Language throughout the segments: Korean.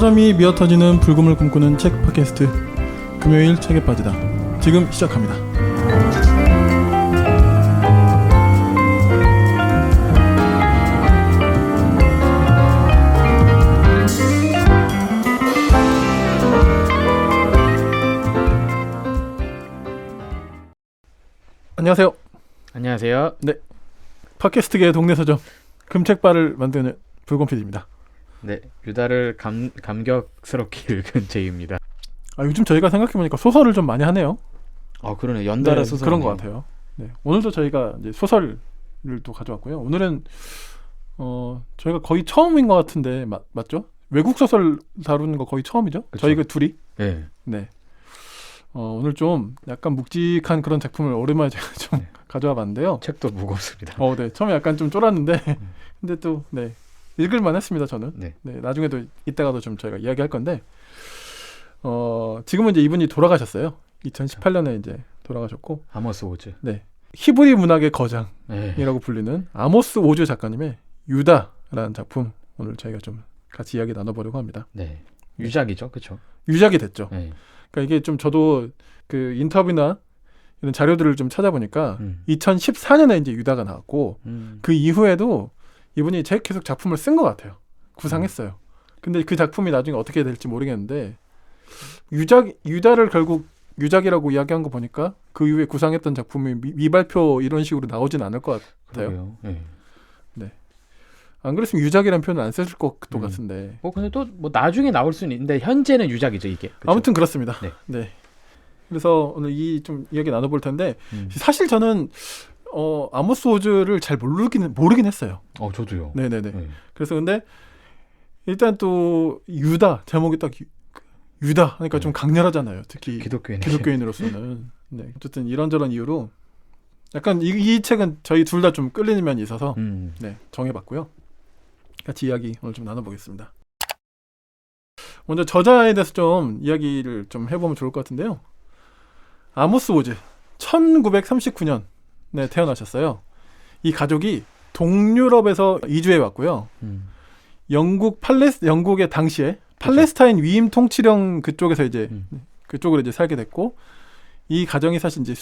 서점이 미어터지는 불금을 꿈꾸는 책 팟캐스트 금요일 책에 빠지다 지금 시작합니다. 안녕하세요. 안녕하세요. 네, 팟캐스트계의 동네 서점 금책바를 만드는 불곰 PD입니다. 네, 유다를 감격스럽게 읽은 제이입니다. 요즘 저희가 생각해보니까 소설을 좀 많이 하네요. 그러네. 연달아 소설 그런 것 같아요. 네, 오늘도 저희가 이제 소설을 또 가져왔고요. 오늘은 저희가 거의 처음인 것 같은데 맞죠? 외국 소설 다루는 거 거의 처음이죠? 그쵸. 저희가 둘이. 네. 네. 오늘 좀 약간 묵직한 그런 작품을 오랜만에 제가 좀 가져와 봤는데요. 책도 무겁습니다. 네. 처음에 약간 좀 쫄았는데 근데 또 네. 읽을만 했습니다, 저는. 네. 네. 나중에도 이따가도 좀 저희가 이야기할 건데 지금은 이제 이분이 돌아가셨어요. 2018년에 이제 돌아가셨고. 아모스 오즈. 네. 히브리 문학의 거장이라고 네. 불리는 아모스 오즈 작가님의 유다라는 작품 오늘 저희가 좀 같이 이야기 나눠보려고 합니다. 네. 유작이죠, 그렇죠? 유작이 됐죠. 네. 그러니까 이게 좀 저도 그 인터뷰나 이런 자료들을 좀 찾아보니까 2014년에 이제 유다가 나왔고 그 이후에도 이분이 계속 작품을 쓴 것 같아요. 구상했어요. 근데 그 작품이 나중에 어떻게 될지 모르겠는데 유다를 결국 유작이라고 이야기한 거 보니까 그 이후에 구상했던 작품이 미발표 이런 식으로 나오진 않을 것 같아요. 네. 네. 안 그랬으면 유작이라는 표현을 안 썼을 것도 같은데. 근데 또 나중에 나올 수는 있는데 현재는 유작이죠, 이게. 그쵸? 아무튼 그렇습니다. 네. 네. 그래서 오늘 좀 이야기 나눠볼 텐데 사실 저는 아모스 오즈를 잘 모르긴 했어요. 저도요. 네네네. 네. 그래서 근데 일단 또 유다 제목이 딱 유다 하니까 좀 강렬하잖아요. 특히 기독교인으로서는. 네. 어쨌든 이런저런 이유로 약간 이 책은 저희 둘 다 좀 끌리는 면이 있어서 네, 정해봤고요. 같이 이야기 오늘 좀 나눠보겠습니다. 먼저 저자에 대해서 좀 이야기를 좀 해보면 좋을 것 같은데요. 아모스 오즈 1939년에 태어나셨어요. 이 가족이 동유럽에서 이주해 왔고요. 영국의 당시에 팔레스타인 위임 통치령 그쪽에서 이제 그쪽으로 이제 살게 됐고, 이 가정이 사실 이제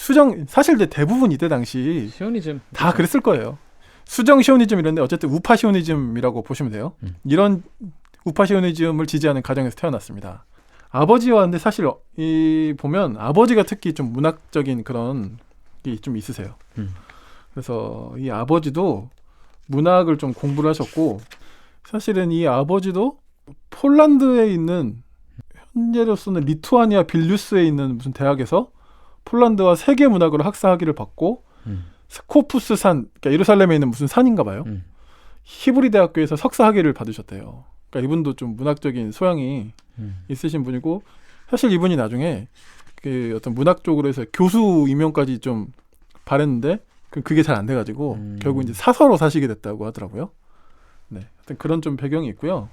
사실 이제 대부분 이때 당시 시오니즘 다 그랬을 거예요. 수정 시오니즘 이런데 어쨌든 우파 시오니즘이라고 보시면 돼요. 이런 우파 시오니즘을 지지하는 가정에서 태어났습니다. 아버지와 근데 사실 보면 아버지가 특히 좀 문학적인 그런 게 좀 있으세요. 그래서 이 아버지도 문학을 좀 공부를 하셨고, 사실은 이 아버지도 폴란드에 있는, 현재로서는 리투아니아 빌뉴스에 있는 무슨 대학에서 폴란드와 세계 문학을 학사학위를 받고 스코푸스 산, 그러니까 예루살렘에 있는 무슨 산인가 봐요. 히브리 대학교에서 석사 학위를 받으셨대요. 그러니까 이분도 좀 문학적인 소양이 있으신 분이고, 사실 이분이 나중에 그 어떤 문학 쪽으로 해서 교수 임용까지 좀 바랬는데 그게 잘 안 돼가지고 결국 이제 사서로 사시게 됐다고 하더라고요. 네, 하여튼 그런 좀 배경이 있고요.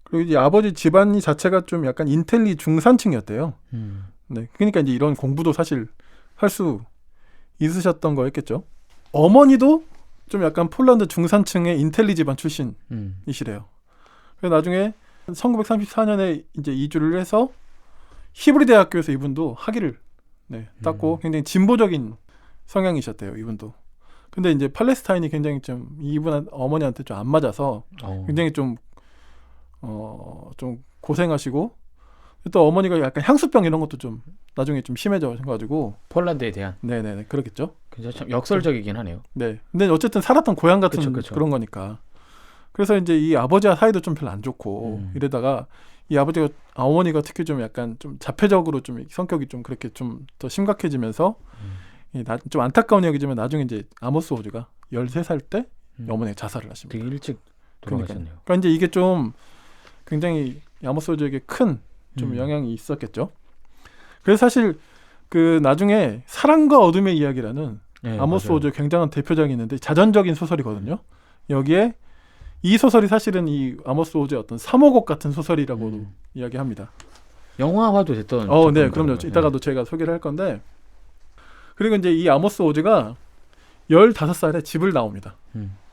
그리고 이제 아버지 집안 자체가 좀 약간 인텔리 중산층이었대요. 네, 그러니까 이제 이런 공부도 사실 할 수 있으셨던 거였겠죠. 어머니도 좀 약간 폴란드 중산층의 인텔리 집안 출신이시래요. 그래서 나중에 1934년에 이제 이주를 해서 히브리 대학교에서 이분도 학위를 땄고 굉장히 진보적인 성향이셨대요, 이분도. 근데 이제 팔레스타인이 굉장히 좀 이분 어머니한테 좀 안 맞아서 굉장히 좀 고생하시고, 또 어머니가 약간 향수병 이런 것도 좀 나중에 좀 심해져가지고. 폴란드에 대한. 네네네, 그렇겠죠. 굉장히 참 역설적이긴 하네요. 네. 근데 어쨌든 살았던 고향 같은 그쵸. 그런 거니까. 그래서 이제 이 아버지와 사이도 좀 별로 안 좋고 이러다가 이 어머니가 특히 좀 약간 좀 자폐적으로 좀 성격이 좀 그렇게 좀 더 심각해지면서 좀 안타까운 이야기지만 나중에 이제 아모스 오즈가 13살 때 어머니가 자살을 하십니다. 되게 일찍 돌아가셨네요. 그러니까 이제 이게 좀 굉장히 아모스 오즈에게 큰 좀 영향이 있었겠죠. 그래서 사실 그 나중에 사랑과 어둠의 이야기라는 아모스 오즈의 굉장한 대표작이 있는데 자전적인 소설이거든요. 여기에 이 소설이 사실은 이 아모스 오즈의 어떤 3호곡 같은 소설이라고도 이야기합니다. 영화화도 됐던. 네, 그럼요. 이따가도 제가 소개를 할 건데, 그리고 이제 이 아모스 오즈가 15살에 집을 나옵니다.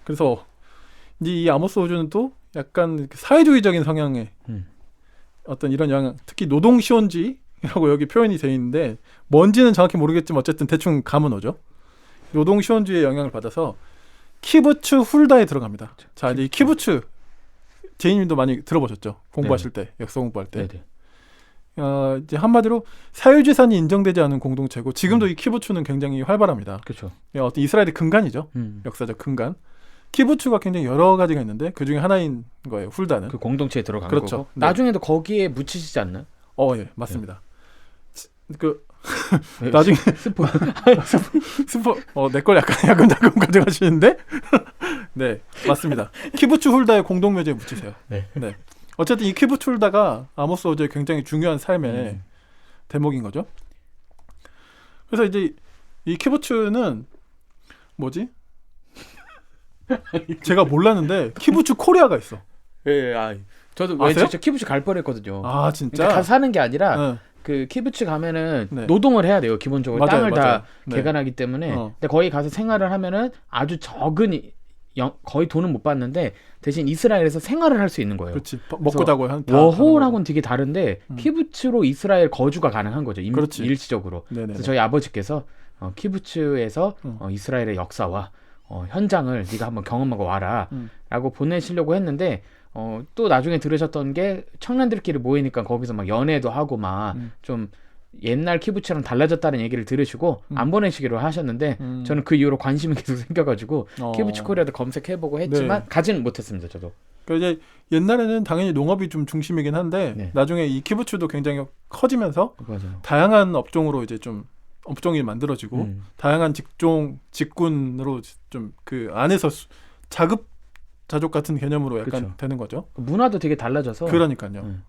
그래서 이제 이 아모스 오즈는 또 약간 사회주의적인 성향의 어떤 이런 영향, 특히 노동 시원주의라고 여기 표현이 되어 있는데 뭔지는 정확히 모르겠지만 어쨌든 대충 감은 오죠. 노동 시원주의의 영향을 받아서 키부츠 훌다에 들어갑니다. 자, 이제 이 키부츠 제이님도 많이 들어보셨죠? 공부하실 때, 역사 공부할 때. 네네. 이제 한마디로 사유재산이 인정되지 않은 공동체고 지금도 이 키부츠는 굉장히 활발합니다. 그렇죠. 어떤 이스라엘의 근간이죠. 역사적 근간. 키부츠가 굉장히 여러 가지가 있는데 그 중에 하나인 거예요. 훌다는. 그 공동체에 들어간 그렇죠. 거고. 네. 나중에도 거기에 묻히시지 않나요? 예, 맞습니다. 그 나중에 스포. 내 걸 약간 야금야금 가져가시는데 네, 맞습니다. 키부츠 훌다의 공동묘지에 묻히세요. 네. 어쨌든 이 키부츠 훌다가 아모스 오즈의 굉장히 중요한 삶의 대목인 거죠. 그래서 이제 이 키부츠는 뭐지? 제가 몰랐는데 키부츠 코리아가 있어. 예, 저도 아세요? 진짜 키부츠 갈 뻔했거든요. 아, 진짜? 그러니까 가서 사는 게 아니라 네. 그 키부츠 가면은 네. 노동을 해야 돼요. 기본적으로 맞아요, 땅을 맞아요. 다 네. 개간하기 때문에. 어. 근데 거기 가서 생활을 하면은 아주 적은 거의 돈은 못 받는데 대신 이스라엘에서 생활을 할 수 있는 거예요. 그렇지. 먹고 자고 한 워홀하고는 되게 다른데 음. 키부츠로 이스라엘 거주가 가능한 거죠. 그렇지. 일시적으로. 네네. 그래서 저희 아버지께서 키부츠에서 이스라엘의 역사와 현장을 네가 한번 경험하고 와라 라고 보내시려고 했는데 또 나중에 들으셨던 게 청년들끼리 모이니까 거기서 막 연애도 하고 막 좀 옛날 키부츠랑 달라졌다는 얘기를 들으시고 안 보내시기로 하셨는데 저는 그 이후로 관심이 계속 생겨가지고 키부츠 코리아도 검색해보고 했지만 네. 가지는 못했습니다. 저도. 그러니까 이제 옛날에는 당연히 농업이 좀 중심이긴 한데 네. 나중에 이 키부츠도 굉장히 커지면서 맞아요. 다양한 업종으로 이제 좀 업종이 만들어지고 다양한 직군으로 좀 그 안에서 자급 자족 같은 개념으로 약간 그쵸. 되는 거죠. 문화도 되게 달라져서. 그러니까요.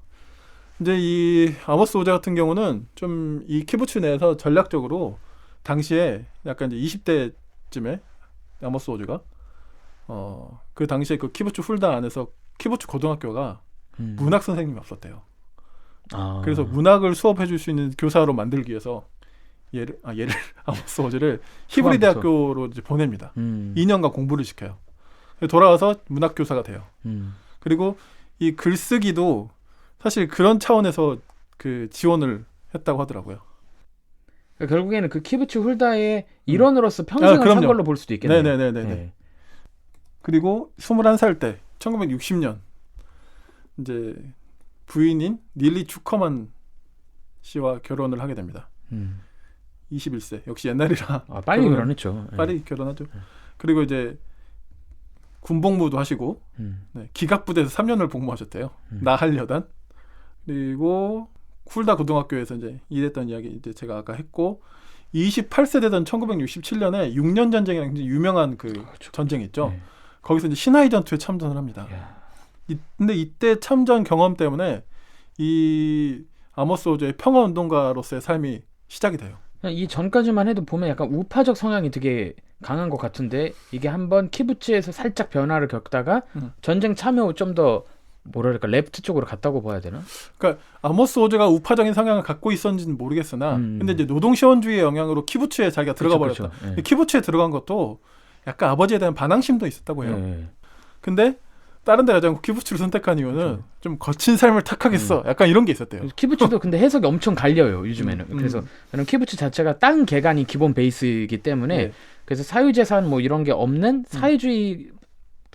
이제 이 아모스 오즈 같은 경우는 좀 이 키부츠 내에서 전략적으로 당시에 약간 이제 20대쯤에 아모스 오즈가 그 당시에 그 키부츠 훌다 안에서 키부츠 고등학교가 문학 선생님이 없었대요. 그래서 문학을 수업해 줄 수 있는 교사로 만들기 위해서 얘를 아모스 오즈를 히브리 대학교로 이제 보냅니다. 2년간 공부를 시켜요. 돌아와서 문학 교사가 돼요. 그리고 이 글쓰기도 사실 그런 차원에서 그 지원을 했다고 하더라고요. 그러니까 결국에는 그 키부츠 훌다의 일원으로서 평생을 산 걸로 볼 수도 있겠네요. 네네네네. 네. 그리고 21살 때 1960년 이제 부인인 닐리 추커만 씨와 결혼을 하게 됩니다. 21세. 역시 옛날이라 빨리 결혼했죠. 빨리 결혼하죠. 그리고 이제 군복무도 하시고 기갑부대에서 3년을 복무하셨대요. 나할여단. 그리고 쿨다 고등학교에서 이제 일했던 이야기 이제 제가 아까 했고 28세 되던 1967년에 6년 전쟁이라는 굉장히 유명한 그 전쟁이 있죠. 네. 거기서 이제 시나이 전투에 참전을 합니다. 근데 이때 참전 경험 때문에 이 아모스 오즈의 평화 운동가로서의 삶이 시작이 돼요. 이 전까지만 해도 보면 약간 우파적 성향이 되게 강한 것 같은데 이게 한번 키부츠에서 살짝 변화를 겪다가 전쟁 참여 후 좀 더 뭐랄까 레프트 쪽으로 갔다고 봐야 되나? 그러니까 아모스 오즈가 우파적인 성향을 갖고 있었는지는 모르겠으나 근데 이제 노동시원주의의 영향으로 키부츠에 자기가 들어가 버렸다. 네. 키부츠에 들어간 것도 약간 아버지에 대한 반항심도 있었다고 해요. 네. 근데 다른 데 가지 않고 키부츠를 선택한 이유는 좀 거친 삶을 택하겠어. 약간 이런 게 있었대요. 키부츠도 근데 해석이 엄청 갈려요 요즘에는. 그래서 저는 키부츠 자체가 땅 개간이 기본 베이스이기 때문에 그래서 사유재산 뭐 이런 게 없는 사회주의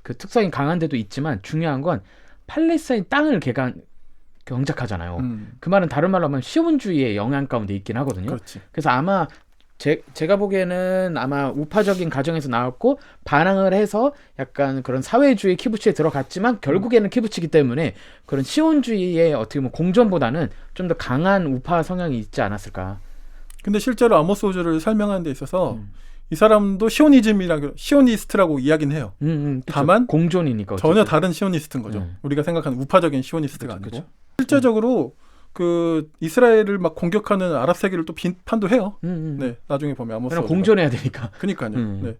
그 특성이 강한 데도 있지만 중요한 건 팔레스타인 땅을 경작하잖아요. 그 말은 다른 말로 하면 시온주의의 영향 가운데 있긴 하거든요. 그렇지. 그래서 아마 제가 보기에는 아마 우파적인 가정에서 나왔고 반항을 해서 약간 그런 사회주의 키부츠에 들어갔지만 결국에는 키부츠이기 때문에 그런 시온주의의 어떻게 보면 공존보다는 좀 더 강한 우파 성향이 있지 않았을까. 근데 실제로 아모스 오즈를 설명하는 데 있어서 이 사람도 시오니스트라고 이야기는 해요. 다만 공존이니까 전혀 다른 시오니스트인 거죠. 우리가 생각하는 우파적인 시오니스트가 아니고. 그쵸. 실제적으로 그 이스라엘을 막 공격하는 아랍 세계를 또 비판도 해요. 네, 나중에 보면 아모스 오즈가. 공존해야 되니까. 그러니까요. 네.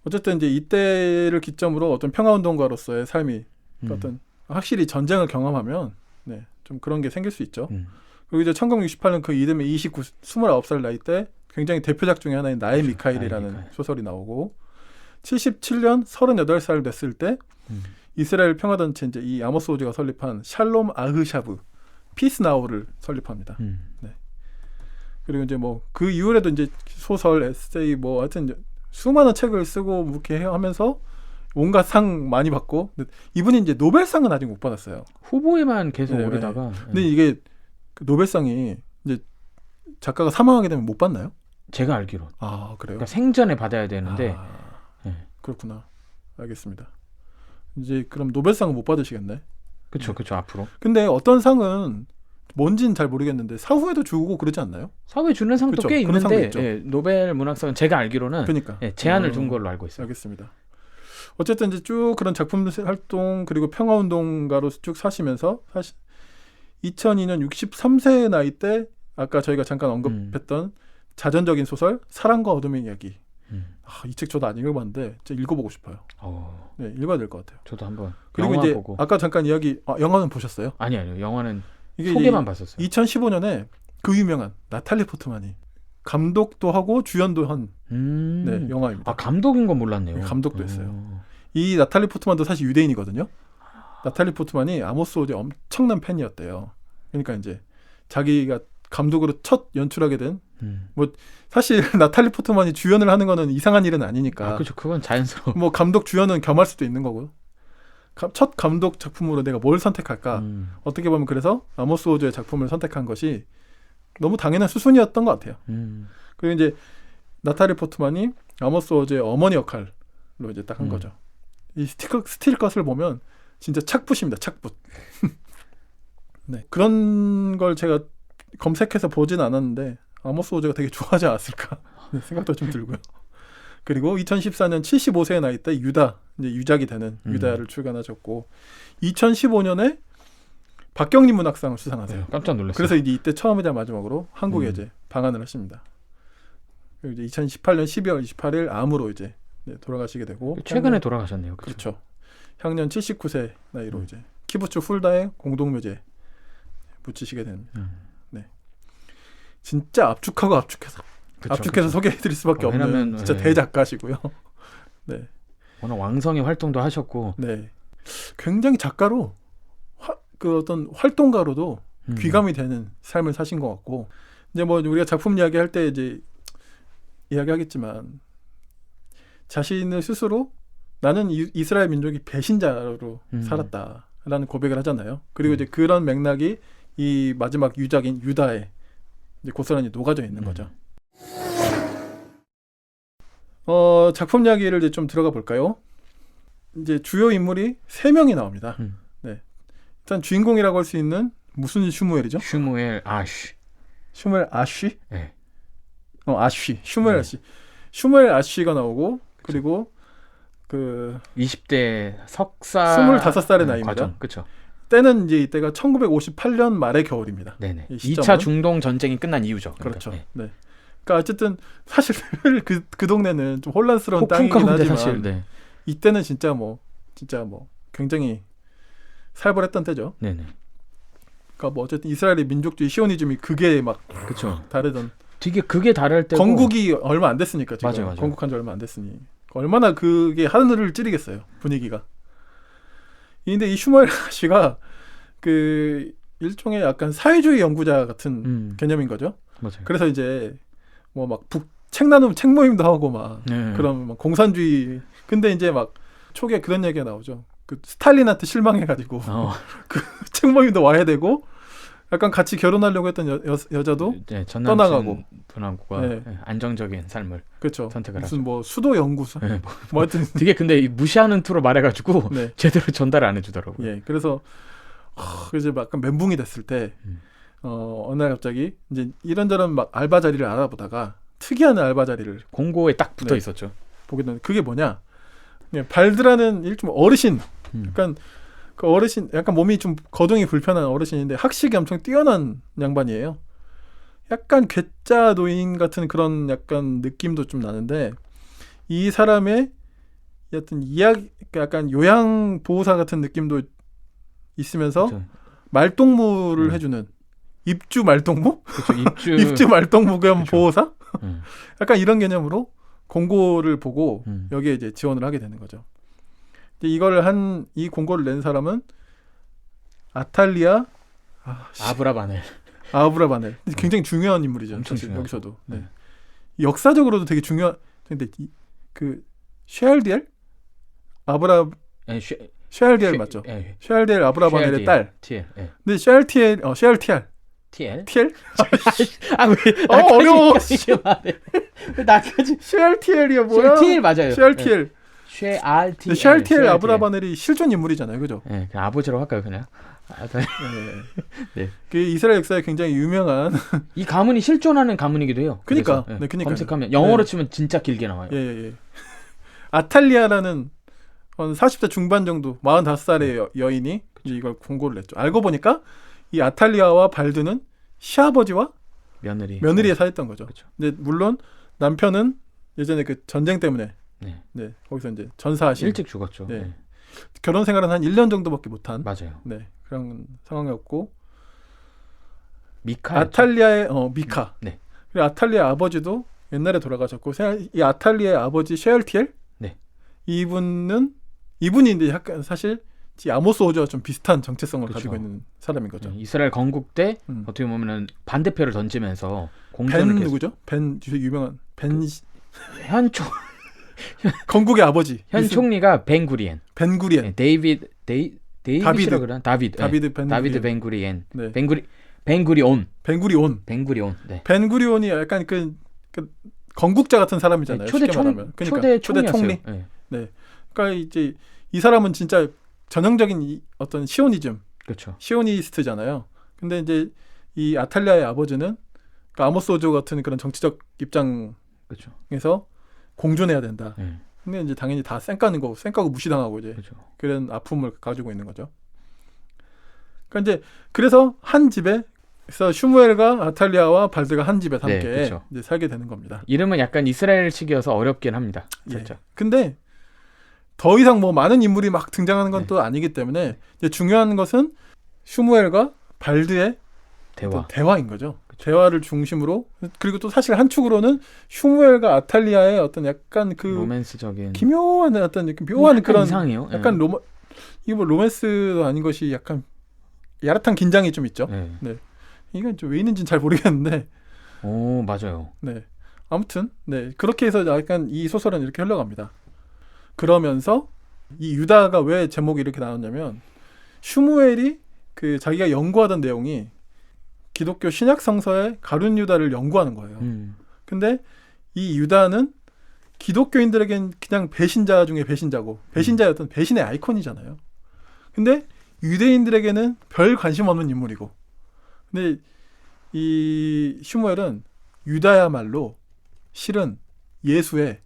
어쨌든 이제 이때를 기점으로 어떤 평화운동가로서의 삶이 어떤 확실히 전쟁을 경험하면 좀 그런 게 생길 수 있죠. 그리고 이제 1968년 그 이듬해 29살 나이 때 굉장히 대표작 중에 하나인 나의 미카엘이라는 소설이 나오고 77년 38살 됐을 때 이스라엘 평화단체 이제 이 아모스 오즈가 설립한 샬롬 아흐샤브 피스 나우를 설립합니다. 음. 그리고 이제 뭐 그 이후에도 이제 소설, 에세이 뭐 하여튼 이제 수많은 책을 쓰고 뭐 이렇게 하면서 온갖 상 많이 받고, 근데 이분이 이제 노벨상은 아직 못 받았어요. 후보에만 계속 네, 오르다가 근데 이게 그 노벨상이 이제 작가가 사망하게 되면 못 받나요? 제가 알기로 아, 그래요? 그러니까 생전에 받아야 되는데 아, 네. 그렇구나. 알겠습니다. 이제 그럼 노벨상은 못 받으시겠네. 그쵸 앞으로 근데 어떤 상은 뭔지는 잘 모르겠는데 사후에도 주고 그러지 않나요? 사회 주는 상도 그쵸, 꽤 그런 상도 있는데 있죠. 예, 노벨 문학상은 제가 알기로는 그러니까 예, 제한을 둔 걸로 알고 있어요. 알겠습니다. 어쨌든 이제 쭉 그런 작품 활동 그리고 평화운동가로 쭉 사시면서 사실 2002년 63세 나이 때 아까 저희가 잠깐 언급했던 자전적인 소설 사랑과 어둠의 이야기. 이 책 저도 안 읽어봤는데 진짜 읽어보고 싶어요. 네, 읽어야 될 것 같아요. 저도 한번 그리고 영화 이제 보고 아까 잠깐 이야기 영화는 보셨어요? 아니요 영화는 이게 소개만 봤었어요. 2015년에 그 유명한 나탈리 포트만이 감독도 하고 주연도 한 네, 영화입니다. 아 감독인 건 몰랐네요. 네, 감독도 했어요. 이 나탈리 포트만도 사실 유대인이거든요. 나탈리 포트만이 아모스 오즈의 엄청난 팬이었대요. 그러니까 이제 자기가 감독으로 첫 연출하게 된 뭐 사실 나탈리 포트만이 주연을 하는 거는 이상한 일은 아니니까. 그렇죠. 그건 자연스러워. 뭐 감독 주연은 겸할 수도 있는 거고. 첫 감독 작품으로 내가 뭘 선택할까? 어떻게 보면 그래서 아모스 오즈의 작품을 선택한 것이 너무 당연한 수순이었던 것 같아요. 그리고 이제 나탈리 포트만이 아모스 오즈의 어머니 역할로 이제 딱 한 거죠. 이 스틸 컷을 보면 진짜 착붙입니다. 착붙. 네, 그런 걸 제가 검색해서 보진 않았는데 아모스 오즈가 되게 좋아하지 않았을까 생각도 좀 들고요. 그리고 2014년 75세의 나이 때 유다, 이제 유작이 되는 유다를 출간하셨고 2015년에 박경림 문학상을 수상하세요. 깜짝 놀랐어요. 그래서 이때 처음이자 마지막으로 한국에 이제 방한을 하십니다. 그리고 이제 2018년 12월 28일 암으로 이제 돌아가시게 되고 최근에 돌아가셨네요. 그렇죠. 향년 79세 나이로 이제 키부츠 훌다의 공동묘지에 묻히시게 됩니다. 네, 진짜 압축해서 소개해드릴 수밖에 없는 왜냐면, 진짜 대작가시고요. 네, 워낙 왕성히 활동도 하셨고, 네, 굉장히 작가로 그 어떤 활동가로도 귀감이 되는 삶을 사신 것 같고, 이제 뭐 우리가 작품 이야기할 때 이제 이야기하겠지만 자신을 스스로 나는 이스라엘 민족이 배신자로 살았다라는 고백을 하잖아요. 그리고 이제 그런 맥락이 이 마지막 유작인 유다에 이제 고스란히 녹아져 있는 거죠. 작품 이야기를 이제 좀 들어가 볼까요? 이제 주요 인물이 3명이 나옵니다. 네, 일단 주인공이라고 할 수 있는 무슨 슈무엘이죠? 슈무엘 아쉬. 슈무엘 아쉬? 네. 아쉬. 슈무엘 아쉬. 슈무엘 아쉬가 나오고 그리고 그 20대 석사 25살의 나이입니다. 그렇죠. 때는 이제 이때가 1958년 말의 겨울입니다. 네네. 이 시점은. 2차 중동 전쟁이 끝난 이유죠. 그렇죠. 네. 네. 그러니까 어쨌든 사실 그 동네는 좀 혼란스러운 폭풍 땅이긴 가운데 하지만 사실 네. 이때는 진짜 뭐 굉장히 살벌했던 때죠. 네네. 그러니까 뭐 어쨌든 이스라엘의 민족주의 시오니즘이 그게 막 그렇죠. 다르던. 되게 그게 다를 때고 건국이 얼마 안 됐으니까 지금. 맞아요. 건국한 지 얼마 안 됐으니 얼마나 그게 하늘을 찌르겠어요, 분위기가. 근데 이 슈무엘 씨가 그 일종의 약간 사회주의 연구자 같은 개념인 거죠. 맞아요. 그래서 이제 뭐 막 책 나눔 책 모임도 하고 막 네. 그런 막 공산주의. 근데 이제 막 초기에 그런 얘기가 나오죠. 그 스탈린한테 실망해가지고 그 책 모임도 와야 되고 약간 같이 결혼하려고 했던 여자도 네, 떠나가고 분하고가 네. 안정적인 삶을 그렇죠. 선택을 무슨 하죠. 뭐 수도 연구소 네, 뭐 하여튼 되게 근데 무시하는 투로 말해가지고 네. 제대로 전달 안 해주더라고요. 예, 그래서 이제 막 약간 멘붕이 됐을 때 어느 날 갑자기 이제 이런저런 막 알바 자리를 알아보다가 특이한 알바 자리를 공고에 딱 붙어 네. 있었죠. 보게 되는 그게 뭐냐? 발드라는 일종 어르신, 약간 그 어르신, 약간 몸이 좀 거동이 불편한 어르신인데 학식이 엄청 뛰어난 양반이에요. 약간 괴짜 노인 같은 그런 약간 느낌도 좀 나는데 이 사람의 여튼 이야기, 약간 요양 보호사 같은 느낌도 있으면서 그렇죠. 말동무를 해주는 입주 말동무? 그렇죠. 입주 말동무 겸 그렇죠. 보호사? 약간 이런 개념으로 공고를 보고 여기에 이제 지원을 하게 되는 거죠. 이제 이 공고를 낸 사람은 아탈리아 아브라바넬. 아브라바넬. 굉장히 중요한 인물이죠. 엄청 사실 중요하죠. 여기서도. 네. 역사적으로도 되게 중요한. 근데 그 쉐알디엘 예, 쉐알디엘 맞죠? 예, 쉐알디엘 아브라바넬의 딸. TL. 예. 근데 쉐알티엘 TL? 티엘? 왜 어려워. 왜 나까지 쉐알티엘이야 뭐야? TL 맞아요. 쉐알티엘. 쉐알티엘. 쉐알티엘 아브라바넬이 실존 인물이잖아요, 그죠? 예, 그냥 아버지라고 할까요, 그냥? 네. 그 이스라엘 역사에 굉장히 유명한. 이 가문이 실존하는 가문이기도 해요. 그니까. 그래서, 네, 그니까요. 검색하면 영어로 네. 치면 진짜 길게 나와요. 예. 아탈리아라는 한 40대 중반 정도 45살의 여인이 이제 이걸 공고를 냈죠. 알고 보니까 이 아탈리아와 발드는 시아버지와 며느리에 사했던 거죠. 그쵸. 근데 물론 남편은 예전에 그 전쟁 때문에 네. 거기서 이제 전사하신 일찍 죽었죠. 네. 네. 결혼 생활은 한 1년 정도밖에 못한 맞아요. 그런 상황이었고 미카. 아탈리아의 미카. 네. 그리고 아탈리아 아버지도 옛날에 돌아가셨고 이 아탈리아의 아버지 쉐얼티엘 이분이 이제 약간 사실 아모스 오즈와 좀 비슷한 정체성을 그쵸. 가지고 있는 사람인 거죠. 이스라엘 건국 때 어떻게 보면은 반대표를 던지면서 공전을 벤 계속 누구죠? 벤 유명한 현 총 건국의 아버지. 현 총리가 벤구리엔. 벤구리엔. 네, 데이비드라고 그러나? 다비드 벤구리엔. 네. 벤구리온. 네. 벤구리온이 약간 그 건국자 같은 사람이잖아요. 네, 초대 쉽게 말하면. 초대 총리였어요. 총리. 네. 그러니까 이제 이 사람은 진짜 전형적인 어떤 시오니즘. 그렇죠. 시오니스트잖아요. 근데 이제 이 아탈리아의 아버지는 그러니까 아모스 오즈 같은 그런 정치적 입장에서 그렇죠. 공존해야 된다. 근데 이제 당연히 다 쌩까고 무시당하고 이제 그렇죠. 그런 아픔을 가지고 있는 거죠. 그러니까 이제 그래서 한 집에서 슈무엘과 아탈리아와 발드가 한 집에 함께 그렇죠. 이제 살게 되는 겁니다. 이름은 약간 이스라엘식이어서 어렵긴 합니다. 살짝. 근데 더 이상 뭐 많은 인물이 막 등장하는 건 또 아니기 때문에 이제 중요한 것은 슈무엘과 발드의 대화인 거죠. 그쵸. 대화를 중심으로 그리고 또 사실 한 축으로는 슈무엘과 아탈리아의 어떤 약간 그 로맨스적인 기묘한 어떤 묘한 그런 이상해요. 약간 이게 뭐 로맨스도 아닌 것이 약간 야릇한 긴장이 좀 있죠. 네. 이건 좀 왜 있는지는 잘 모르겠는데. 오 맞아요. 네. 아무튼 그렇게 해서 약간 이 소설은 이렇게 흘러갑니다. 그러면서 이 유다가 왜 제목이 이렇게 나왔냐면 슈무엘이 그 자기가 연구하던 내용이 기독교 신약 성서의 가룟 유다를 연구하는 거예요. 근데 이 유다는 기독교인들에겐 그냥 배신자 중에 배신자고 배신자의 어떤 배신의 아이콘이잖아요. 근데 유대인들에게는 별 관심 없는 인물이고 근데 이 슈무엘은 유다야말로 실은 예수의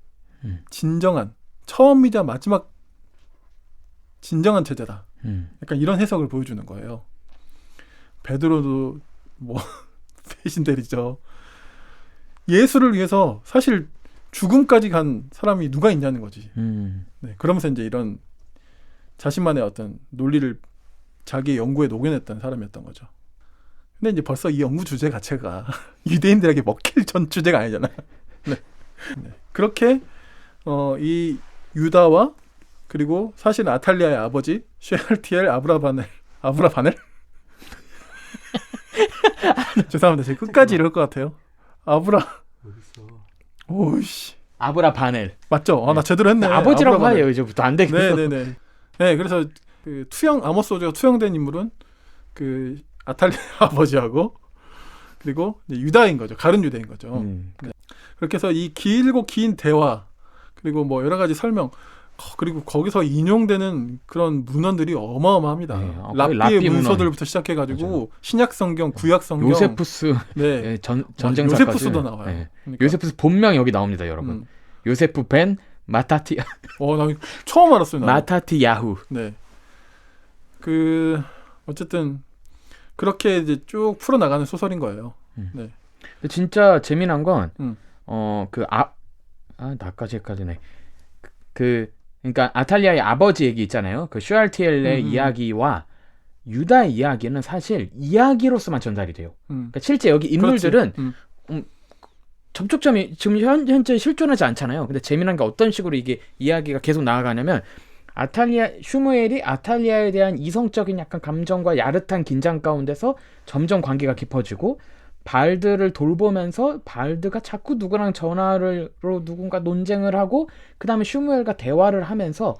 진정한 처음이자 마지막 진정한 제자다. 약간 이런 해석을 보여주는 거예요. 베드로도 뭐 배신들이죠. 예수를 위해서 사실 죽음까지 간 사람이 누가 있냐는 거지. 그러면서 이제 이런 자신만의 어떤 논리를 자기의 연구에 녹여냈던 사람이었던 거죠. 근데 이제 벌써 이 연구 주제 자체가 유대인들에게 먹힐 전 주제가 아니잖아. 그렇게 이 유다와 그리고 사실 아탈리아의 아버지 쉐알티엘 아브라바넬 죄송합니다. 제가 끝까지 이럴 것 같아요. 오이씨. 아브라바넬. 맞죠? 나 제대로 했네. 아버지라고 하예요 이제부터 안 되겠어. 네, 그래서 그 아모스 오즈가 투영된 인물은 그 아탈리아 아버지하고 그리고 이제 유다인 거죠. 가룟 유다인 거죠. 그렇게 해서 이 길고 긴 대화 그리고 뭐 여러 가지 설명 그리고 거기서 인용되는 그런 문헌들이 어마어마합니다. 랍비의 문서들부터 시작해가지고 맞아요. 신약 성경, 구약 성경, 요세푸스, 전쟁사까지. 요세푸스도 나와요. 그러니까. 요세푸스 본명 여기 나옵니다, 여러분. 요세프 벤 마타티. 나 처음 알았어요. 마타티야후. 네. 어쨌든 그렇게 이제 쭉 풀어 나가는 소설인 거예요. 네. 진짜 재미난 건 나까지 헷갈리네. 그러니까 아탈리아의 아버지 얘기 있잖아요. 그 슈알티엘의 이야기와 유다의 이야기는 사실 이야기로서만 전달이 돼요. 그러니까 실제 여기 인물들은 접촉점이 지금 현재 실존하지 않잖아요. 근데 재미난 게 어떤 식으로 이게 이야기가 계속 나아가냐면 슈무엘이 아탈리아에 대한 이성적인 약간 감정과 야릇한 긴장 가운데서 점점 관계가 깊어지고 발드를 돌보면서 발드가 자꾸 누구랑 전화로 누군가 논쟁을 하고 그 다음에 슈무엘과 대화를 하면서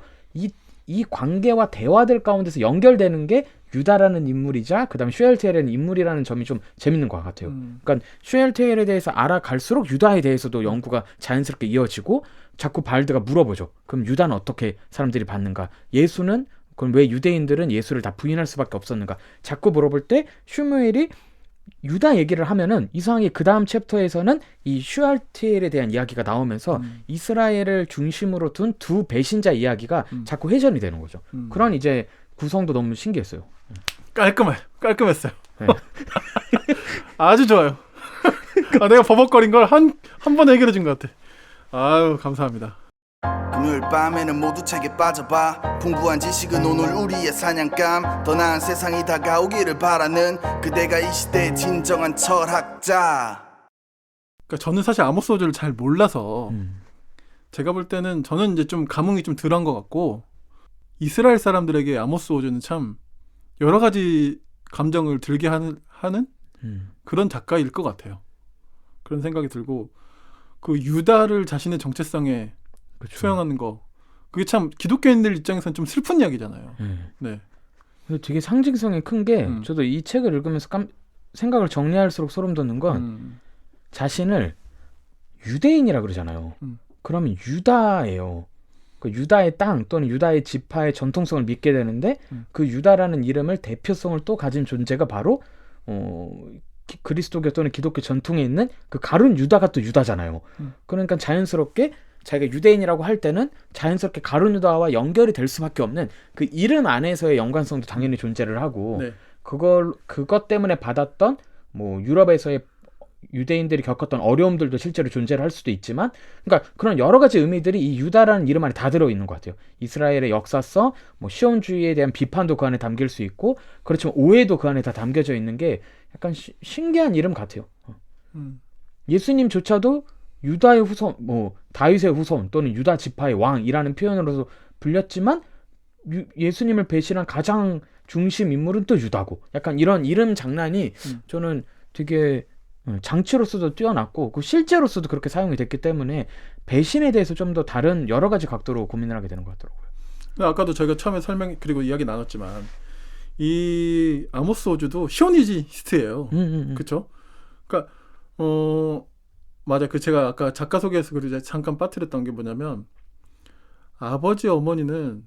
이 관계와 대화들 가운데서 연결되는 게 유다라는 인물이자 그 다음에 슈엘티엘이라는 인물이라는 점이 좀 재밌는 것 같아요. 그러니까 슈엘티엘에 대해서 알아갈수록 유다에 대해서도 연구가 자연스럽게 이어지고 자꾸 발드가 물어보죠. 그럼 유다는 어떻게 사람들이 받는가? 예수는 그럼 왜 유대인들은 예수를 다 부인할 수밖에 없었는가? 자꾸 물어볼 때 슈무엘이 유다 얘기를 하면은 이상하게 그 다음 챕터에서는 이 슈알티엘에 대한 이야기가 나오면서 이스라엘을 중심으로 둔 두 배신자 이야기가 자꾸 회전이 되는 거죠. 그런 이제 구성도 너무 신기했어요. 깔끔했어요. 네. 아주 좋아요. 내가 버벅거린 걸 한 번에 해결해 준 것 같아. 아유, 감사합니다. 금요일 밤에는 모두 책에 빠져봐. 풍부한 지식은 오늘 우리의 사냥감. 더 나은 세상이 다가오기를 바라는 그대가 이 시대의 진정한 철학자. 그러니까 저는 사실 아모스 오즈를 잘 몰라서 제가 볼 때는 저는 이제 좀 감흥이 좀 덜한 것 같고 이스라엘 사람들에게 아모스 오즈는 참 여러 가지 감정을 들게 하는 그런 작가일 것 같아요. 그런 생각이 들고 그 유다를 자신의 정체성에 그쵸. 수용하는 거 그게 참 기독교인들 입장에서는 좀 슬픈 이야기잖아요. 네. 근데 되게 상징성이 큰 게 저도 이 책을 읽으면서 생각을 정리할수록 소름 돋는 건 자신을 유대인이라 그러잖아요. 그러면 유다예요. 그 유다의 땅 또는 유다의 지파의 전통성을 믿게 되는데 그 유다라는 이름을 대표성을 또 가진 존재가 바로 그리스도교 또는 기독교 전통에 있는 그 가룟 유다가 또 유다잖아요. 그러니까 자연스럽게 자기가 유대인이라고 할 때는 자연스럽게 가룟 유다와 연결이 될 수밖에 없는 그 이름 안에서의 연관성도 당연히 존재를 하고 네. 그것 때문에 받았던 뭐 유럽에서의 유대인들이 겪었던 어려움들도 실제로 존재를 할 수도 있지만 그러니까 그런 여러 가지 의미들이 이 유다라는 이름 안에 다 들어있는 것 같아요. 이스라엘의 역사성, 뭐 시온주의에 대한 비판도 그 안에 담길 수 있고 그렇지만 오해도 그 안에 다 담겨져 있는 게 약간 신기한 이름 같아요. 예수님조차도 유다의 후손, 뭐 다윗의 후손 또는 유다 지파의 왕이라는 표현으로서 불렸지만 예수님을 배신한 가장 중심 인물은 또 유다고 약간 이런 이름 장난이 저는 되게 장치로서도 뛰어났고 실제로서도 그렇게 사용이 됐기 때문에 배신에 대해서 좀 더 다른 여러 가지 각도로 고민을 하게 되는 것 같더라고요. 아까도 저희가 처음에 그리고 이야기 나눴지만 이 아모스 오즈도 시오니스트예요. 그렇죠? 그러니까 맞아. 제가 아까 작가 소개에서 잠깐 빠뜨렸던 게 뭐냐면 아버지 어머니는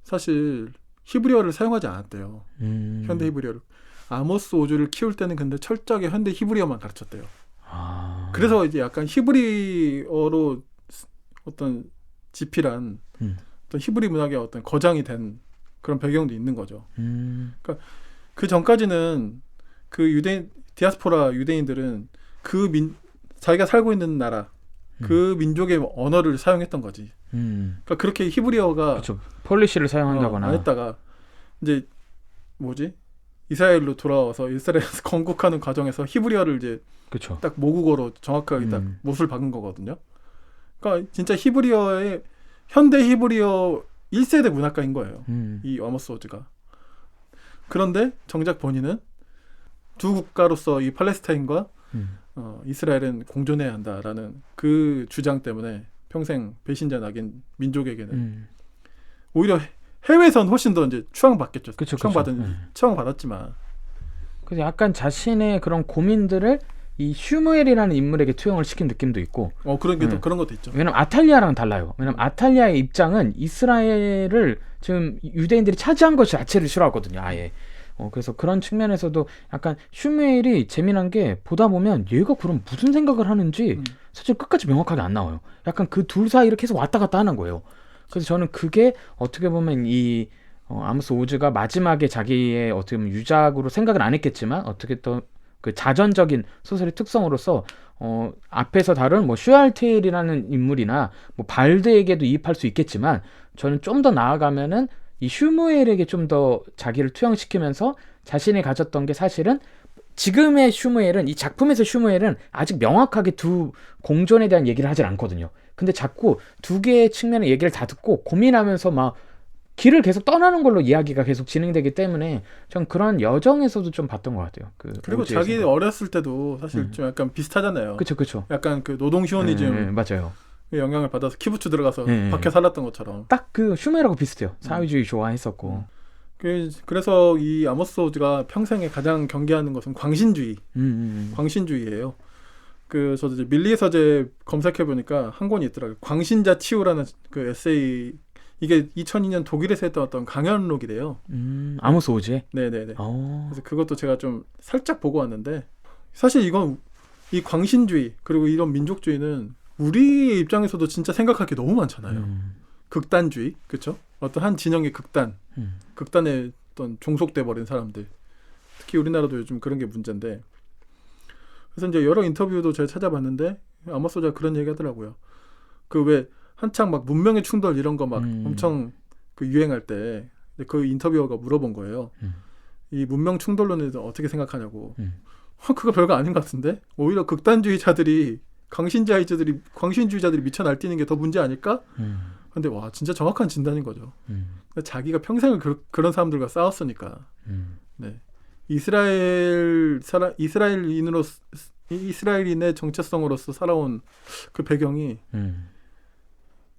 사실 히브리어를 사용하지 않았대요. 현대 히브리어를. 아모스 오즈를 키울 때는 근데 철저하게 현대 히브리어만 가르쳤대요. 그래서 이제 약간 히브리어로 어떤 지필한 어떤 히브리 문학의 어떤 거장이 된 그런 배경도 있는 거죠. 그러니까 그 전까지는 그 디아스포라 유대인들은 자기가 살고 있는 나라 그 민족의 언어를 사용했던 거지. 그러니까 그렇게 히브리어가 그렇죠. 폴리시를 사용한다거나 안 했다가 이제 이스라엘로 돌아와서 이스라엘에서 건국하는 과정에서 히브리어를 이제 그쵸. 딱 모국어로 정확하게 딱 못을 박은 거거든요. 그러니까 진짜 히브리어의 현대 히브리어 1세대 문학가인 거예요. 이 아모스 오즈가. 그런데 정작 본인은 두 국가로서 이 팔레스타인과 이스라엘은 공존해야 한다라는 그 주장 때문에 평생 배신자 낙인 민족에게는 오히려 해외에선 훨씬 더 이제 추앙받겠죠. 추앙받았지만. 그래서 약간 자신의 그런 고민들을 이 슈무엘이라는 인물에게 투영을 시킨 느낌도 있고. 그런 것도 있죠. 왜냐면 아탈리아랑 달라요. 왜냐면 아탈리아의 입장은 이스라엘을 지금 유대인들이 차지한 것 자체를 싫어하거든요. 아예. 그래서 그런 측면에서도 약간 슈무엘이 재미난 게 보다 보면 얘가 그럼 무슨 생각을 하는지 사실 끝까지 명확하게 안 나와요. 약간 그 둘 사이를 계속 왔다 갔다 하는 거예요. 그래서 저는 그게 어떻게 보면 이 아모스 오즈가 마지막에 자기의 어떻게 보면 유작으로 생각을 안 했겠지만 어떻게 또 그 자전적인 소설의 특성으로서 앞에서 다룬 뭐 슈알티엘이라는 인물이나 뭐 발드에게도 이입할 수 있겠지만 저는 좀 더 나아가면은 이 슈무엘에게 좀 더 자기를 투영시키면서 자신이 가졌던 게 사실은 지금의 슈무엘은 이 작품에서 슈무엘은 아직 명확하게 두 공존에 대한 얘기를 하질 않거든요. 근데 자꾸 두 개의 측면의 얘기를 다 듣고 고민하면서 막 길을 계속 떠나는 걸로 이야기가 계속 진행되기 때문에 전 그런 여정에서도 좀 봤던 것 같아요. 그리고 오즈에서. 자기 어렸을 때도 사실 좀 약간 비슷하잖아요. 그쵸. 약간 그 노동 시오니즘 맞아요. 영향을 받아서 키부츠 들어가서 네. 박혀 살았던 것처럼. 딱 그 슈메라고 비슷해요. 사회주의 좋아했었고. 그래서 이 아모스 오즈가 평생에 가장 경계하는 것은 광신주의. 광신주의예요. 저도 이제 밀리 서재 검색해 보니까 한 권이 있더라고요. 광신자 치유라는 그 에세이. 이게 2002년 독일에서 했던 어떤 강연록이래요. 아모스 오즈에? 네네네. 오. 그래서 그것도 제가 좀 살짝 보고 왔는데 사실 이건 이 광신주의 그리고 이런 민족주의는 우리 입장에서도 진짜 생각할 게 너무 많잖아요. 극단주의, 그렇죠? 어떤 한 진영의 극단에 어떤 종속돼 버린 사람들. 특히 우리나라도 요즘 그런 게 문제인데. 그래서 이제 여러 인터뷰도 제가 찾아봤는데 아모스 오즈가 그런 얘기 하더라고요. 그 왜 한창 막 문명의 충돌 이런 거 막 엄청 그 유행할 때 그 인터뷰어가 물어본 거예요. 이 문명 충돌론에 대해서 어떻게 생각하냐고. 그거 별거 아닌 것 같은데 오히려 극단주의자들이 광신주의자들이 미쳐 날뛰는 게 더 문제 아닐까? 근데 와 진짜 정확한 진단인 거죠. 자기가 평생을 그런 사람들과 싸웠으니까. 네. 이스라엘인의 정체성으로서 살아온 그 배경이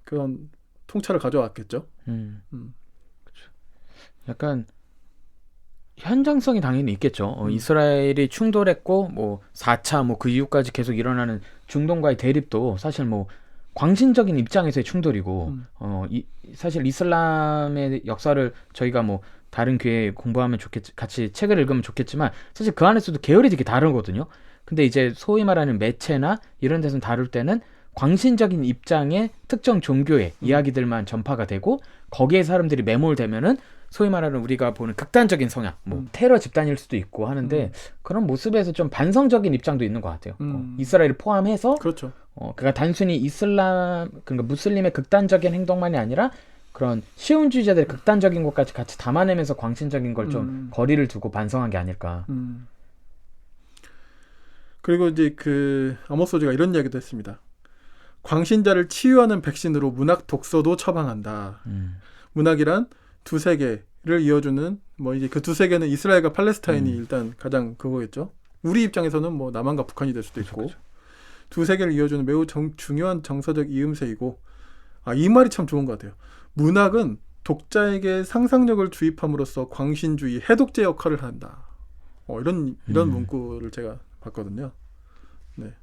그런 통찰을 가져왔겠죠. 그렇죠. 약간 현장성이 당연히 있겠죠. 이스라엘이 충돌했고 뭐 4차 뭐 그 이후까지 계속 일어나는 중동과의 대립도 사실 뭐 광신적인 입장에서의 충돌이고 사실 이슬람의 역사를 저희가 뭐 다른 기회에 공부하면 같이 책을 읽으면 좋겠지만 사실 그 안에서도 계열이 되게 다르거든요. 근데 이제 소위 말하는 매체나 이런 데서 다룰 때는 광신적인 입장의 특정 종교의 이야기들만 전파가 되고 거기에 사람들이 매몰되면은 소위 말하는 우리가 보는 극단적인 성향, 뭐 테러 집단일 수도 있고 하는데 그런 모습에서 좀 반성적인 입장도 있는 것 같아요. 이스라엘을 포함해서 그렇죠. 그러니까 단순히 그러니까 무슬림의 극단적인 행동만이 아니라 그런 시온주의자들의 극단적인 것까지 같이 담아내면서 광신적인 걸 좀 거리를 두고 반성한 게 아닐까. 그리고 이제 그 아모스 오즈가 이런 이야기도 했습니다. 광신자를 치유하는 백신으로 문학 독서도 처방한다. 문학이란 두 세계를 이어주는 뭐 이제 그 두 세계는 이스라엘과 팔레스타인이 일단 가장 그거겠죠. 우리 입장에서는 뭐 남한과 북한이 될 수도 있고 그렇죠. 두 세계를 이어주는 매우 중요한 정서적 이음새이고 이 말이 참 좋은 것 같아요. 문학은 독자에게 상상력을 주입함으로써 광신주의 해독제 역할을 한다. 이런 문구를 제가 봤거든요. 네.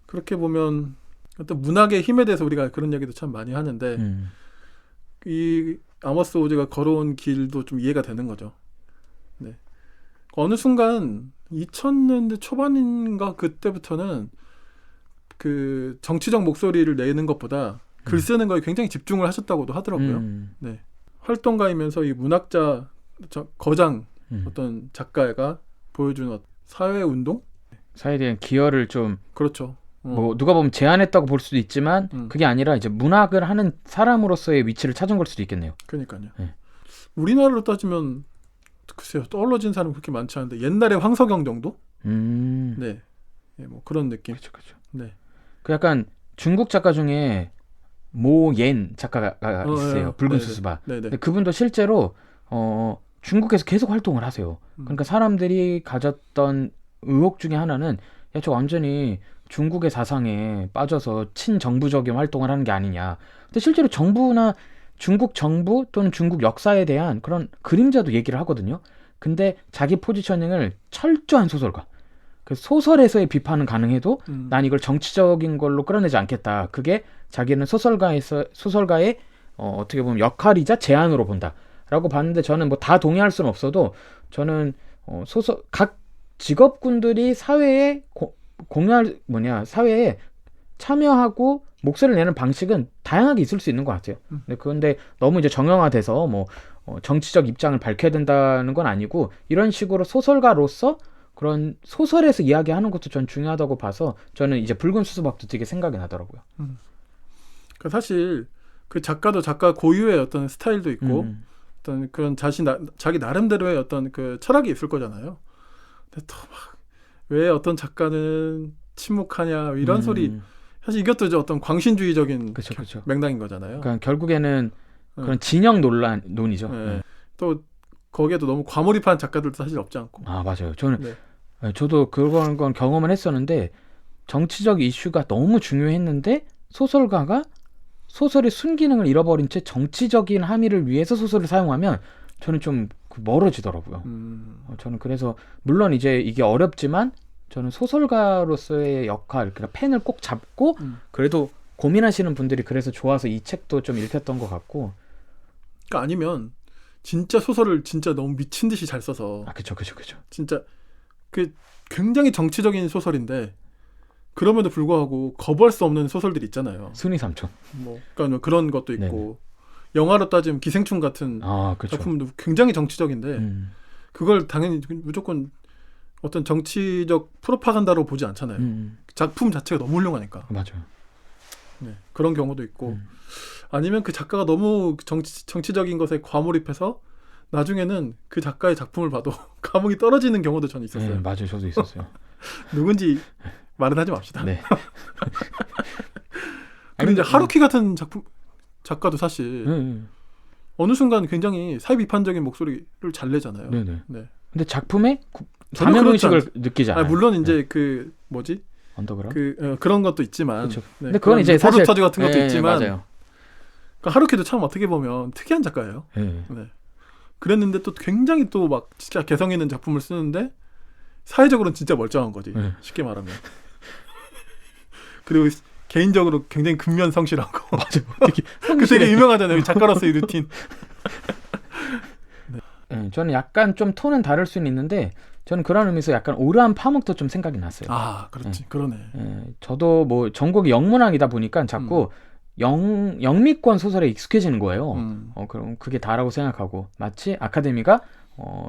그렇게 보면 어떤 문학의 힘에 대해서 우리가 그런 얘기도 참 많이 하는데 이 아모스 오즈가 걸어온 길도 좀 이해가 되는 거죠. 네. 어느 순간 2000년대 초반인가 그때부터는 그 정치적 목소리를 내는 것보다 글 쓰는 거에 굉장히 집중을 하셨다고도 하더라고요. 네. 활동가이면서 이 문학자 거장 어떤 작가가 보여주는 사회 운동? 사회에 대한 기여를 좀 그렇죠. 뭐 누가 보면 제안했다고 볼 수도 있지만 그게 아니라 이제 문학을 하는 사람으로서의 위치를 찾은 걸 수도 있겠네요. 그러니까요. 네. 우리나라로 따지면 글쎄요 떠올라진 사람 그렇게 많지 않은데 옛날에 황석영 정도? 네, 뭐 그런 느낌. 그렇죠. 네. 그 약간 중국 작가 중에 모옌 작가가 있어요. 붉은 수수바. 근데 그분도 실제로 중국에서 계속 활동을 하세요. 그러니까 사람들이 가졌던 의혹 중에 하나는 야, 저 완전히 중국의 사상에 빠져서 친정부적인 활동을 하는 게 아니냐. 근데 실제로 정부나 중국 정부 또는 중국 역사에 대한 그런 그림자도 얘기를 하거든요. 근데 자기 포지셔닝을 철저한 소설가. 그 소설에서의 비판은 가능해도 난 이걸 정치적인 걸로 끌어내지 않겠다. 그게 자기는 소설가의 어떻게 보면 역할이자 제안으로 본다라고 봤는데 저는 뭐 다 동의할 수는 없어도 저는 각 직업군들이 사회에 사회에 참여하고 목소리를 내는 방식은 다양하게 있을 수 있는 것 같아요. 그런데 너무 이제 정형화돼서 뭐 정치적 입장을 밝혀야 된다는 건 아니고 이런 식으로 소설가로서 그런 소설에서 이야기하는 것도 전 중요하다고 봐서 저는 이제 붉은 수수박도 되게 생각이 나더라고요. 그 사실 그 작가도 작가 고유의 어떤 스타일도 있고 어떤 그런 자기 나름대로의 어떤 그 철학이 있을 거잖아요. 근데 또 막 왜 어떤 작가는 침묵하냐 이런 소리 사실 이것도 이제 어떤 광신주의적인 그렇죠. 맥락인 거잖아요. 그러니까 결국에는 그런 진영 논이죠. 네. 또 거기에도 너무 과몰입한 작가들도 사실 없지 않고. 아 맞아요. 저도 그런 건 경험을 했었는데 정치적 이슈가 너무 중요했는데 소설가가 소설의 순기능을 잃어버린 채 정치적인 함의를 위해서 소설을 사용하면 저는 좀 멀어지더라고요. 저는 그래서 물론 이제 이게 어렵지만 저는 소설가로서의 역할, 그러니까 펜을 꼭 잡고 그래도 고민하시는 분들이 그래서 좋아서 이 책도 좀 읽혔던 것 같고. 그러니까 아니면 진짜 소설을 진짜 너무 미친 듯이 잘 써서. 아, 그쵸. 진짜 그 굉장히 정치적인 소설인데 그럼에도 불구하고 거부할 수 없는 소설들이 있잖아요. 순위 삼촌. 그러니까 그런 것도 있고 네네. 영화로 따지면 기생충 같은 작품도 굉장히 정치적인데 그걸 당연히 무조건 어떤 정치적 프로파간다로 보지 않잖아요. 작품 자체가 너무 훌륭하니까. 맞아요. 네, 그런 경우도 있고 아니면 그 작가가 너무 정치적인 것에 과몰입해서 나중에는 그 작가의 작품을 봐도 감흥이 떨어지는 경우도 저는 있었어요. 네, 맞아요. 저도 있었어요. 누군지 말은 하지 맙시다. 네. 그리고 이제 하루키 같은 작가도 사실 어느 순간 굉장히 사회 비판적인 목소리를 잘 내잖아요. 네네. 네. 근데 작품에 전혀 자명 그렇지 의식을 느끼지 않아요. 물론 이제 네. 그 뭐지? 언더그라운드? 그런 것도 있지만. 그쵸. 네, 근데 그건 이제 사실 포르터즈 같은 것도 있지만. 맞아요. 그러니까 하루키도 참 어떻게 보면 특이한 작가예요. 네. 그랬는데 또 굉장히 또 막 진짜 개성 있는 작품을 쓰는데 사회적으로는 진짜 멀쩡한 거지. 쉽게 말하면. 그리고 개인적으로 굉장히 근면 성실하고. 맞아요. 되게 유명하잖아요. 작가로서의 루틴. 네, 저는 약간 좀 톤은 다를 수는 있는데 저는 그런 의미에서 약간 오르한 파묵도 좀 생각이 났어요. 아, 그렇지. 그러네. 저도 뭐 전공이 영문학이다 보니까 자꾸 영미권 소설에 익숙해지는 거예요. 그럼 그게 다라고 생각하고 마치 아카데미가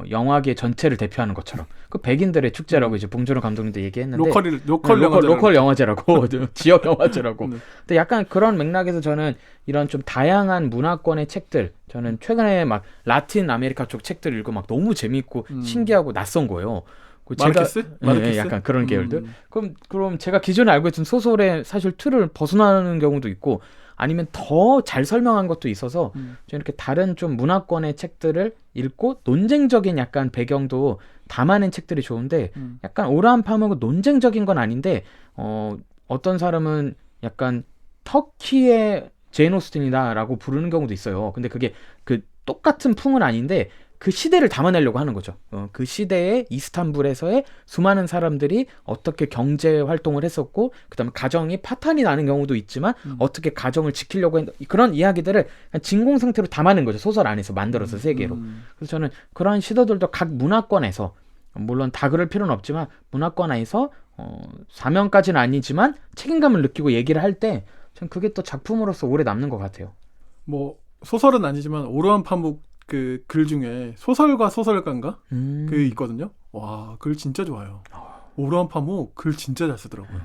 영화계 전체를 대표하는 것처럼 그 백인들의 축제라고 이제 봉준호 감독님도 얘기했는데 로컬 영화제라고 지역 영화제라고. 근데 약간 그런 맥락에서 저는 이런 좀 다양한 문화권의 책들 저는 최근에 막 라틴 아메리카 쪽 책들 읽고 막 너무 재밌고 신기하고 낯선 거예요. 마르케스? 네, 약간 그런 계열들. 그럼 제가 기존에 알고 있던 소설의 사실 틀을 벗어나는 경우도 있고 아니면 더 잘 설명한 것도 있어서 저는 이렇게 다른 좀 문화권의 책들을 읽고 논쟁적인 약간 배경도 담아낸 책들이 좋은데 약간 오라한 파묵은 논쟁적인 건 아닌데 어떤 사람은 약간 터키의 제인 오스틴이다라고 부르는 경우도 있어요. 근데 그게 그 똑같은 풍은 아닌데 그 시대를 담아내려고 하는 거죠. 그 시대의 이스탄불에서의 수많은 사람들이 어떻게 경제 활동을 했었고 그다음에 가정이 파탄이 나는 경우도 있지만 어떻게 가정을 지키려고 했 그런 이야기들을 진공 상태로 담아낸 거죠. 소설 안에서 만들어서 세계로. 그래서 저는 그러한 시도들도 각 문화권에서 물론 다 그럴 필요는 없지만 문화권 안에서 사명까지는 아니지만 책임감을 느끼고 얘기를 할 때 전 그게 또 작품으로서 오래 남는 것 같아요. 뭐 소설은 아니지만 오르한 파묵 그 글 중에 소설가 소설가인가 그 있거든요. 와, 글 진짜 좋아요. 오르한 파묵 글 진짜 잘 쓰더라고요.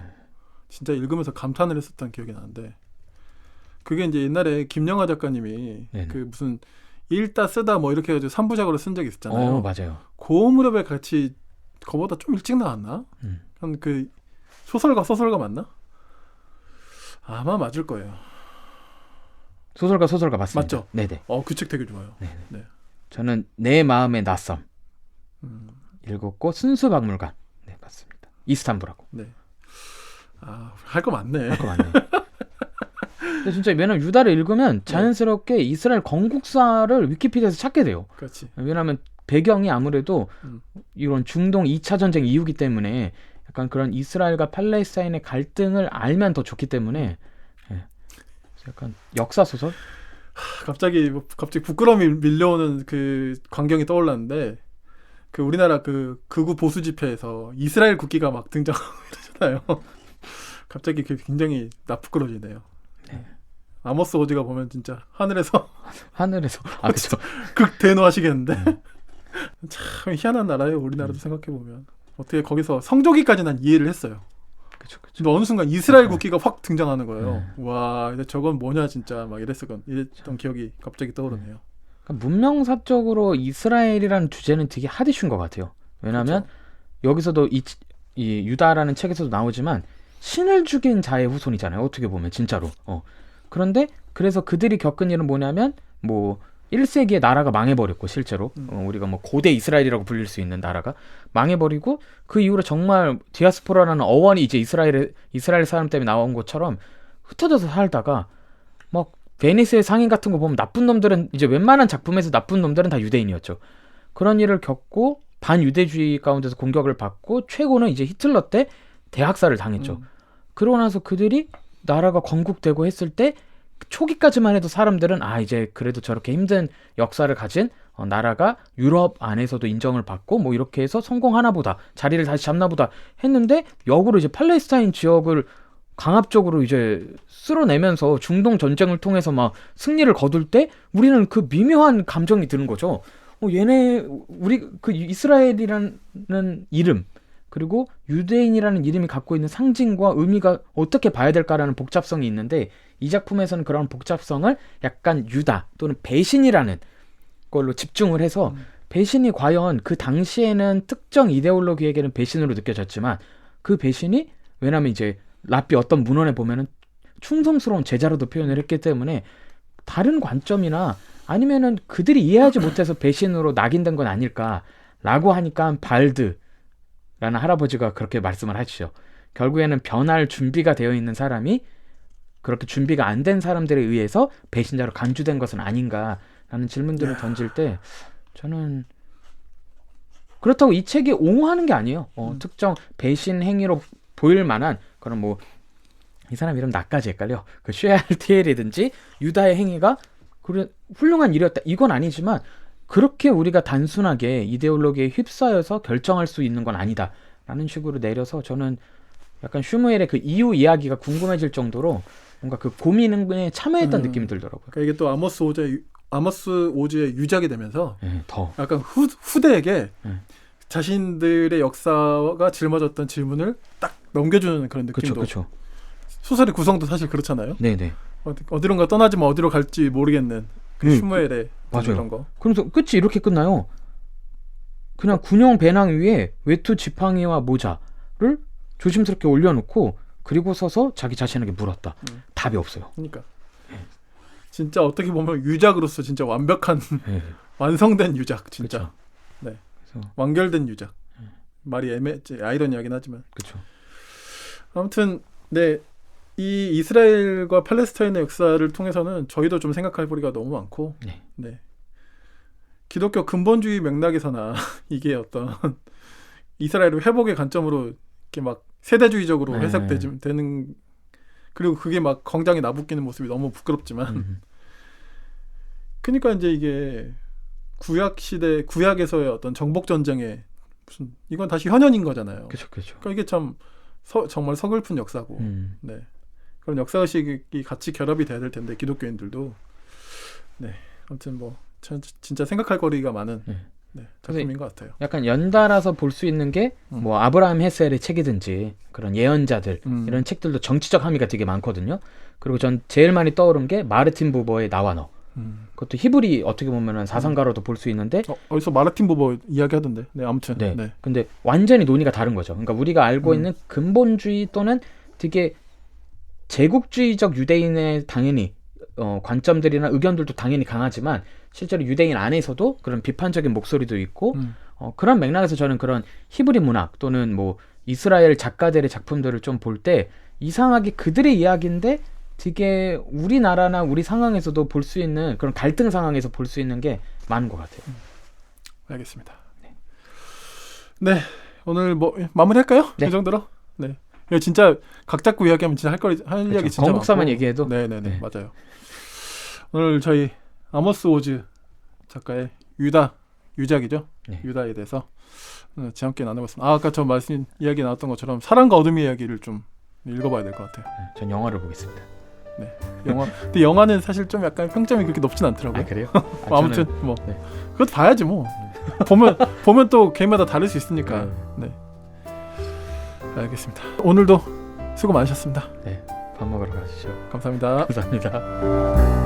진짜 읽으면서 감탄을 했었던 기억이 나는데 그게 이제 옛날에 김영하 작가님이 그 무슨 읽다 쓰다 뭐 이렇게 해가지고 3부작으로 쓴 적이 있었잖아요. 맞아요. 그 무렵에 같이 그거보다 좀 일찍 나왔나? 한 그 소설가 맞나? 아마 맞을 거예요. 소설가 맞습니다. 맞죠? 네네. 그 책 되게 좋아요. 네. 저는 내 마음의 낯섦 읽었고 순수박물관. 네, 맞습니다. 이스탄불하고. 네. 할 거 많네. 근데 진짜 왜냐면 유다를 읽으면 자연스럽게 이스라엘 건국사를 위키피디아에서 찾게 돼요. 그렇지. 왜냐하면 배경이 아무래도 이런 중동 2차 전쟁 이후기 때문에 약간 그런 이스라엘과 팔레스타인의 갈등을 알면 더 좋기 때문에 약간 역사 소설? 갑자기 부끄러움이 밀려오는 그 광경이 떠올랐는데 그 우리나라 그 극우 보수 집회에서 이스라엘 국기가 막 등장하고 이러잖아요. 갑자기 굉장히 부끄러지네요. 네. 아모스 오즈가 보면 진짜 하늘에서 그렇죠. 극 대노하시겠는데 참 희한한 나라예요. 우리나라도 생각해 보면 어떻게 거기서 성조기까지 난 이해를 했어요. 그쵸. 근데 어느 순간 이스라엘 국기가 확 등장하는 거예요. 와, 근데 저건 뭐냐 진짜 막 이랬던 기억이 갑자기 떠오르네요. 그러니까 문명사적으로 이스라엘이라는 주제는 되게 핫이슈인 것 같아요. 왜냐하면 여기서도 이 유다라는 책에서도 나오지만 신을 죽인 자의 후손이잖아요. 어떻게 보면 진짜로. 그런데 그래서 그들이 겪은 일은 뭐냐면 뭐 1세기에 나라가 망해버렸고 실제로 우리가 뭐 고대 이스라엘이라고 불릴 수 있는 나라가 망해버리고 그 이후로 정말 디아스포라라는 어원이 이제 이스라엘 사람 때문에 나온 것처럼 흩어져서 살다가 막 베니스의 상인 같은 거 보면 나쁜 놈들은 이제 웬만한 작품에서 나쁜 놈들은 다 유대인이었죠. 그런 일을 겪고 반유대주의 가운데서 공격을 받고 최고는 이제 히틀러 때 대학살을 당했죠. 그러고 나서 그들이 나라가 건국되고 했을 때 초기까지만 해도 사람들은 이제 그래도 저렇게 힘든 역사를 가진 나라가 유럽 안에서도 인정을 받고 뭐 이렇게 해서 성공하나 보다, 자리를 다시 잡나 보다 했는데 역으로 이제 팔레스타인 지역을 강압적으로 이제 쓸어내면서 중동 전쟁을 통해서 막 승리를 거둘 때 우리는 그 미묘한 감정이 드는 거죠. 우리 그 이스라엘이라는 이름 그리고 유대인이라는 이름이 갖고 있는 상징과 의미가 어떻게 봐야 될까라는 복잡성이 있는데 이 작품에서는 그런 복잡성을 약간 유다 또는 배신이라는 걸로 집중을 해서 배신이 과연 그 당시에는 특정 이데올로기에게는 배신으로 느껴졌지만 그 배신이 왜냐면 이제 랍비 어떤 문헌에 보면은 충성스러운 제자로도 표현을 했기 때문에 다른 관점이나 아니면은 그들이 이해하지 못해서 배신으로 낙인된 건 아닐까라고 하니까 발드라는 할아버지가 그렇게 말씀을 하시죠. 결국에는 변할 준비가 되어 있는 사람이 그렇게 준비가 안 된 사람들에 의해서 배신자로 간주된 것은 아닌가라는 질문들을 던질 때 저는 그렇다고 이 책이 옹호하는 게 아니에요. 특정 배신 행위로 보일 만한 그런 뭐 이 사람 이름 나까지 헷갈려. 그 쉐알티엘이든지 유다의 행위가 그래 훌륭한 일이었다. 이건 아니지만 그렇게 우리가 단순하게 이데올로기에 휩싸여서 결정할 수 있는 건 아니다라는 식으로 내려서 저는 약간 슈무엘의 그 이후 이야기가 궁금해질 정도로 뭔가 그 고민에 참여했던 느낌이 들더라고요. 그러니까 이게 또 아모스 오즈의 유작이 되면서 더 약간 후대에게 자신들의 역사가 짊어졌던 질문을 딱 넘겨주는 그런 느낌도. 그렇죠. 소설의 구성도 사실 그렇잖아요. 네네. 어디론가 떠나지만 어디로 갈지 모르겠는 그 슈무엘의 맞아요. 그런 거. 그래서 끝이 이렇게 끝나요. 그냥 군용 배낭 위에 외투 지팡이와 모자를 조심스럽게 올려놓고 그리고 서서 자기 자신에게 물었다. 답이 없어요. 그러니까 진짜 어떻게 보면 유작으로서 진짜 완벽한 완성된 유작 진짜. 그쵸. 네. 그래서 완결된 유작. 말이 아이러니하긴 하지만. 그렇죠. 아무튼 네. 이 이스라엘과 팔레스타인의 역사를 통해서는 저희도 좀 생각할 거리가 너무 많고 네. 기독교 근본주의 맥락에서나 이게 어떤 이스라엘의 회복의 관점으로 이렇게 막 세대주의적으로 해석되는 그리고 그게 막 광장에 나부끼는 모습이 너무 부끄럽지만 그러니까 이제 이게 구약에서의 어떤 정복 전쟁의 무슨 이건 다시 현현인 거잖아요. 그렇죠. 그러니까 이게 참 정말 서글픈 역사고 네. 그런 역사의식이 같이 결합이 돼야 될 텐데 기독교인들도 네 아무튼 뭐 진짜 생각할 거리가 많은 작품인 것 같아요. 약간 연달아서 볼 수 있는 게 뭐 아브라함 헤셀의 책이든지 그런 예언자들 이런 책들도 정치적 함의가 되게 많거든요. 그리고 전 제일 많이 떠오른 게 마르틴 부버의 나와 너. 그것도 히브리 어떻게 보면은 사상가로도 볼 수 있는데 어디서 마르틴 부버 이야기하던데. 네 아무튼. 네. 근데 완전히 논의가 다른 거죠. 그러니까 우리가 알고 있는 근본주의 또는 되게 제국주의적 유대인의 당연히 관점들이나 의견들도 당연히 강하지만 실제로 유대인 안에서도 그런 비판적인 목소리도 있고 그런 맥락에서 저는 그런 히브리 문학 또는 뭐 이스라엘 작가들의 작품들을 좀 볼 때 이상하게 그들의 이야기인데 되게 우리나라나 우리 상황에서도 볼 수 있는 그런 갈등 상황에서 볼 수 있는 게 많은 것 같아요. 알겠습니다. 네 오늘 뭐 마무리할까요? 네. 이 정도로? 네. 이거 진짜 각 잡고 이야기하면 진짜 할 이야기 진짜 건국사만 많고. 얘기해도 네네네 맞아요. 오늘 저희 아모스 오즈 작가의 유작이죠. 유다에 대해서 재밌게 나눠봤습니다. 아까 저 이야기 나왔던 것처럼 사랑과 어둠의 이야기를 좀 읽어봐야 될 것 같아요. 전 영화를 보겠습니다. 네, 근데 영화는 사실 좀 약간 평점이 그렇게 높진 않더라고요. 그래요? 아무튼 뭐 그것도 봐야지 뭐. 보면 또 개인마다 다를 수 있으니까. 네. 알겠습니다. 오늘도 수고 많으셨습니다. 네, 밥 먹으러 가시죠. 감사합니다. 감사합니다.